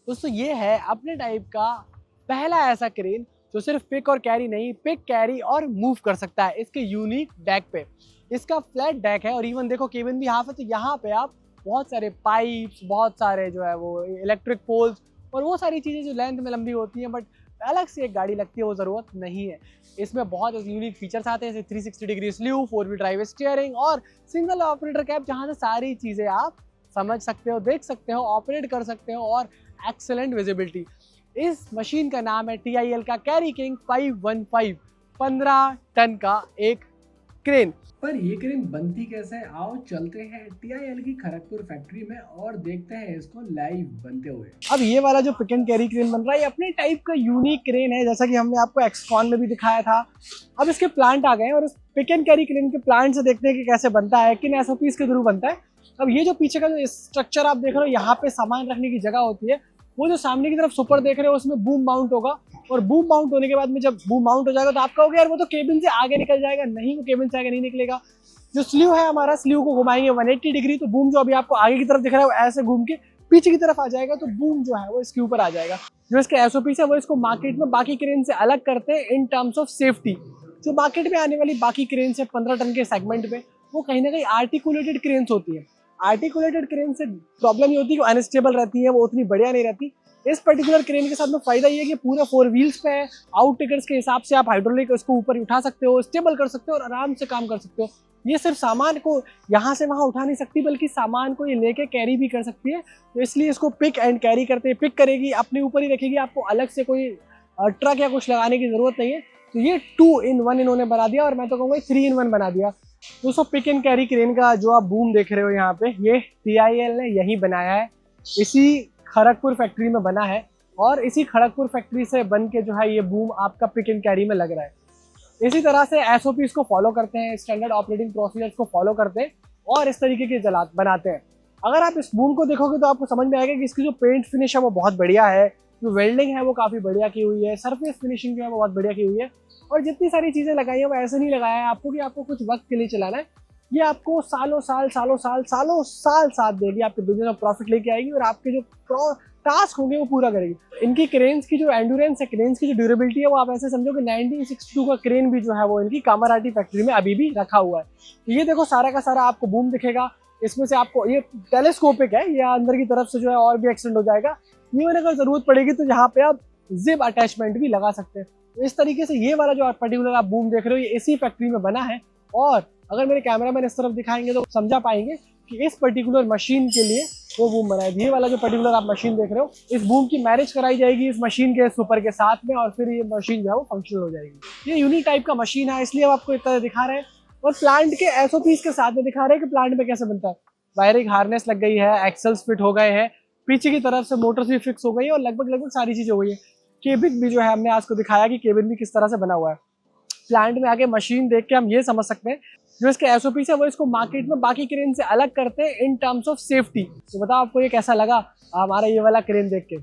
दोस्तों ये है अपने टाइप का पहला ऐसा क्रेन जो सिर्फ पिक और कैरी नहीं, पिक कैरी और मूव कर सकता है इसके यूनिक डेक पे। इसका फ्लैट डेक है और इवन देखो केबिन भी हाफ है, तो यहाँ पे आप बहुत सारे पाइप्स, बहुत सारे जो है वो इलेक्ट्रिक पोल्स और वो सारी चीज़ें जो लेंथ में लंबी होती हैं बट अलग से एक गाड़ी लगती है वो ज़रूरत नहीं है। इसमें बहुत यूनिक फीचर्स आते हैं जैसे 360 degree slew, 4 wheel drive steering और सिंगल ऑपरेटर कैब, जहाँ से सारी चीज़ें आप समझ सकते हो, देख सकते हो, ऑपरेट कर सकते हो और एक्सेलेंट विजिबिलिटी। इस मशीन का नाम है TIL का कैरी किंग 515, 15 टन का एक क्रेन। पर ये क्रेन बनती कैसे है, आओ चलते हैं TIL की खड़गपुर फैक्ट्री में और देखते हैं इसको लाइव बनते हुए। अब ये वाला जो पिक एंड कैरी क्रेन बन रहा है ये अपने टाइप का यूनिक क्रेन है, जैसा कि हमने आपको एक्सकॉन में भी दिखाया था। अब इसके प्लांट आ गए हैं और इस पिक एंड कैरी क्रेन के प्लांट से देखते हैं कि कैसे बनता है, किन SOPs के थ्रू बनता है। अब ये जो पीछे का जो स्ट्रक्चर आप देख रहे हो, यहाँ पे सामान रखने की जगह होती है। वो जो सामने की तरफ सुपर देख रहे हो उसमें बूम माउंट होगा और बूम माउंट होने के बाद में जब बूम माउंट हो जाएगा तो आप कहोगे यार वो तो केबिन से आगे निकल जाएगा। नहीं, वो केबिन से आगे नहीं निकलेगा। जो स्ल्यू है हमारा, स्ल्यू को घुमाएंगे 180 डिग्री, तो बूम जो अभी आपको आगे की तरफ दिख रहा है वो ऐसे घूम के पीछे की तरफ आ जाएगा, तो बूम जो है वो इसके ऊपर आ जाएगा। जो इसके SOPs है वो इसको मार्केट में बाकी क्रेन से अलग करते हैं इन टर्म्स ऑफ सेफ्टी। जो मार्केट में आने वाली बाकी क्रेन से 15 टन के सेगमेंट में वो कहीं ना कहीं आर्टिकुलेटेड क्रेन्स होती है। आर्टिकुलेटेड क्रेन से प्रॉब्लम ये होती है कि अनस्टेबल रहती है, वो उतनी बढ़िया नहीं रहती। इस पर्टिकुलर क्रेन के साथ में फायदा ये है कि पूरा 4 व्हील्स पे है। आउट टिकट्स के हिसाब से आप हाइड्रोलिक उसको ऊपर उठा सकते हो, स्टेबल कर सकते हो और आराम से काम कर सकते हो। ये सिर्फ सामान को यहाँ से वहाँ उठा नहीं सकती, बल्कि सामान को ये लेके कैरी भी कर सकती है। तो इसलिए इसको पिक एंड कैरी करते हैं। पिक करेगी, अपने ऊपर ही रखेगी, आपको अलग से कोई ट्रक या कुछ लगाने की जरूरत नहीं है। तो ये 2 in 1 इन्होंने बना दिया और मैं तो कहूँगा 3 in 1 बना दिया। दोस्तों पिक एंड कैरी क्रेन का जो आप बूम देख रहे हो यहाँ पे, ये TIL ने यही बनाया है, इसी खड़गपुर फैक्ट्री में बना है और इसी खड़गपुर फैक्ट्री से बन के जो है ये बूम आपका पिक एंड कैरी में लग रहा है। इसी तरह से SOPs को फॉलो करते हैं, स्टैंडर्ड ऑपरेटिंग प्रोसीजर्स को फॉलो करते हैं और इस तरीके के जलात बनाते हैं। अगर आप इस बूम को देखोगे तो आपको समझ में आएगा कि इसकी जो पेंट फिनिश है वो बहुत बढ़िया है, जो वेल्डिंग है वो काफ़ी बढ़िया की हुई है, सरफेस फिनिशिंग जो है वो बहुत बढ़िया की हुई है और जितनी सारी चीज़ें लगाई हैं वो ऐसे नहीं लगाया है आपको कि आपको कुछ वक्त के लिए चलाना है। ये आपको सालों साल साथ देगी, आपके बिजनेस में प्रॉफिट लेके आएगी और आपके जो टास्क होंगे वो पूरा करेगी। इनकी क्रेन्स की जो एंड्योरेंस है, क्रेन्स की जो ड्यूरेबिलिटी है, वो आप ऐसे समझो कि 1962 का क्रेन भी जो है वो इनकी कामाराटी फैक्ट्री में अभी भी रखा हुआ है। तो ये देखो सारा का सारा आपको बूम दिखेगा। इसमें से आपको ये टेलीस्कोपिक है, ये अंदर की तरफ से जो है और भी एक्सटेंड हो जाएगा। ये अगर जरूरत पड़ेगी तो यहाँ पे आप जिप अटैचमेंट भी लगा सकते हैं। तो इस तरीके से ये वाला जो पर्टिकुलर आप बूम देख रहे हो ये इसी फैक्ट्री में बना है और अगर मेरे कैमरामैन इस तरफ दिखाएंगे तो समझा पाएंगे कि इस पर्टिकुलर मशीन के लिए वो बूम बनाया। ये वाला जो पर्टिकुलर आप मशीन देख रहे हो, इस बूम की मैरिज कराई जाएगी इस मशीन के सुपर के साथ में और फिर ये मशीन जो है वो फंक्शनल हो जाएगी। ये यूनिक टाइप का मशीन है, इसलिए हम आपको इतना दिखा रहे हैं और प्लांट के SOPs के साथ में दिखा रहे हैं कि प्लांट में कैसे बनता है। वायरिंग हार्नेस लग गई है, एक्सल्स फिट हो गए हैं, पीछे की तरफ से मोटर्स भी फिक्स हो गई है और लगभग सारी चीज़ हो गई है। केबिन भी जो है हमने आपको दिखाया कि केबिन भी किस तरह से बना हुआ है। प्लांट में आगे मशीन देख के हम ये समझ सकते हैं जो इसके SOPs है वो इसको मार्केट में बाकी क्रेन से अलग करते हैं इन टर्म्स ऑफ सेफ्टी। तो बताओ आपको ये कैसा लगा हमारा ये वाला क्रेन देख के।